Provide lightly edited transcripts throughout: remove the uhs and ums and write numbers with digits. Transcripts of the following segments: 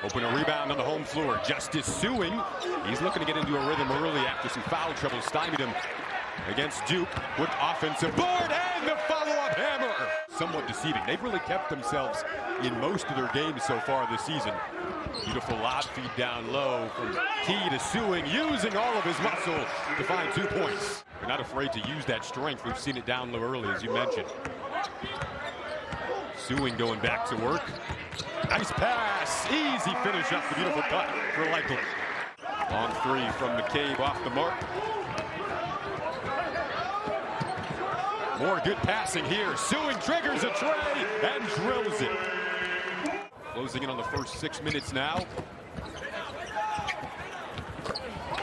Open a rebound on the home floor. Justice Sueing. He's looking to get into a rhythm early after some foul trouble stymied him against Duke. With offensive board and the follow-up hammer. Somewhat deceiving. They've really kept themselves in most of their games so far this season. Beautiful lob feed down low from Key to Sueing, using all of his muscle to find 2 points. They're not afraid to use that strength. We've seen it down low early, as you mentioned. Sueing going back to work. Nice pass. Easy finish up the beautiful cut for Likely. Long three from McCabe off the mark. More good passing here. Sueing triggers a tray and drills it. Closing in on the first 6 minutes now.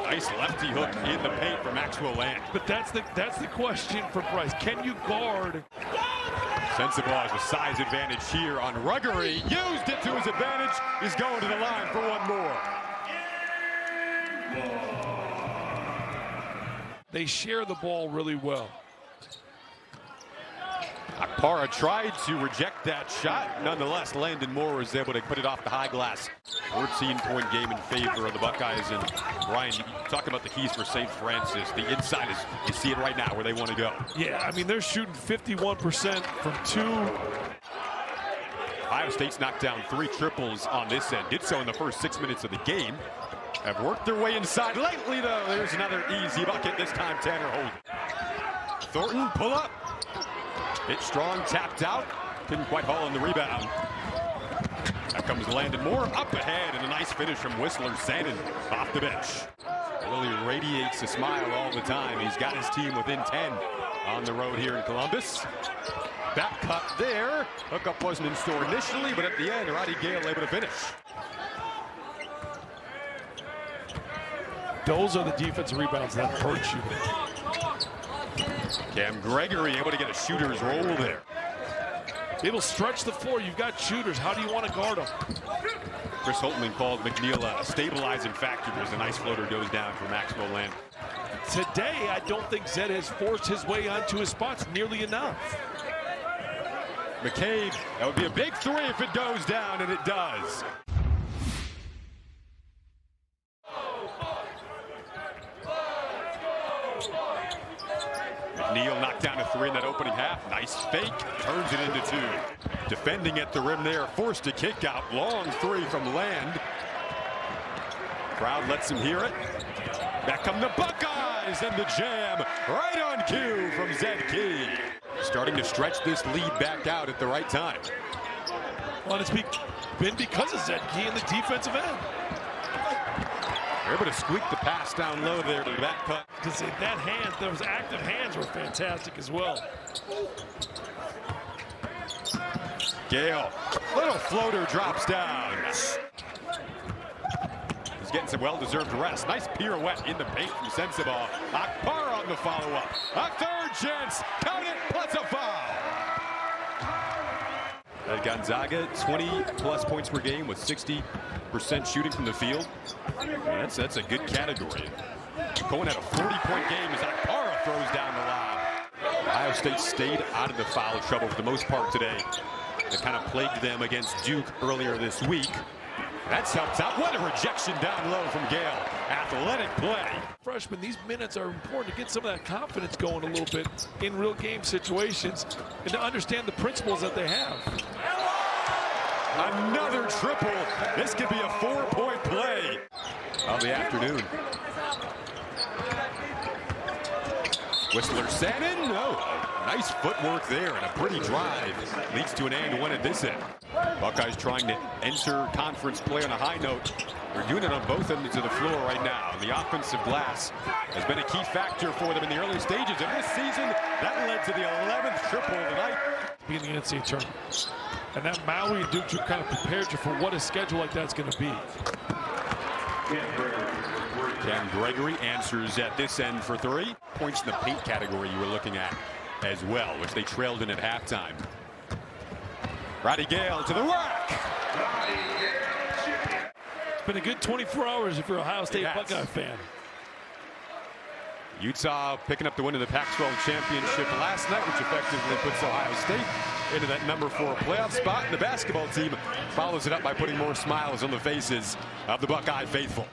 Nice lefty hook in the paint for Maxwell Land. But that's the question for Bryce. Can you guard? Sensabaugh has a size advantage here on Ruggery. Used it to his advantage. He's going to the line for one more. They share the ball really well. Akpara tried to reject that shot. Nonetheless, Landon Moore was able to put it off the high glass. 14-point game in favor of the Buckeyes. And Ryan, you talk about the keys for St. Francis. The inside is, you see it right now where they want to go. Yeah, I mean, they're shooting 51% from 2. Ohio State's knocked down 3 triples on this end. Did so in the first 6 minutes of the game. Have worked their way inside lately, though. There's another easy bucket. This time, Tanner Holden. Thornton, pull up. Hit strong, tapped out. Couldn't quite haul in the rebound. That comes Landon Moore up ahead, and a nice finish from Whistler Sandin off the bench. Really radiates a smile all the time. He's got his team within 10 on the road here in Columbus. Back cut there. Hookup wasn't in store initially, but at the end, Roddy Gale able to finish. Those are the defensive rebounds that hurt you. Cam Gregory able to get a shooter's roll there. It'll stretch the floor. You've got shooters. How do you want to guard them? Chris Holtman called McNeil a stabilizing factor as a nice floater goes down for Maxwell Land. Today, I don't think Zed has forced his way onto his spots nearly enough. McCabe, that would be a big 3 if it goes down, and it does. McNeil knocked down a 3 in that opening half. Nice fake, turns it into 2. Defending at the rim there, forced a kick out. Long 3 from Land. Crowd lets him hear it. Back come the Buckeyes, and the jam right on cue from Zed Key. Starting to stretch this lead back out at the right time. Well, it's been because of Zed Key in the defensive end. They're able to squeak the pass down low there to the back cut. Because that hand, those active hands were fantastic as well. Gale, little floater drops down. He's getting some well-deserved rest. Nice pirouette in the paint from Sensabaugh. Akpara on the follow-up. A third chance, count it, plus a foul. Gonzaga, 20-plus points per game with 60% shooting from the field. Man, that's a good category. Cohen had a 40-point game as Akpara throws down the lob. Ohio State stayed out of the foul trouble for the most part today. It kind of plagued them against Duke earlier this week. That's helped out. What a rejection down low from Gale. Athletic play. Freshman, these minutes are important to get some of that confidence going a little bit in real game situations and to understand the principles that they have. Another triple. This could be a 4-point play of the afternoon. Whistler Sandin. Oh, nice footwork there and a pretty drive. Leads to an and one at this end. Buckeyes trying to enter conference play on a high note. They're doing it on both ends of the floor right now. The offensive glass has been a key factor for them in the early stages of this season. That led to the 11th triple tonight. Being the NCAA tournament. And that Maui and Duke kind of prepared you for what a schedule like that's going to be. Cam Gregory answers at this end for 3. Points in the paint category you were looking at as well, which they trailed in at halftime. Roddy Gale to the rack. It's been a good 24 hours if you're an Ohio State Buckeye fan. Utah picking up the win of the Pac-12 championship last night, which effectively puts Ohio State into that number 4 playoff spot. And the basketball team follows it up by putting more smiles on the faces of the Buckeye faithful.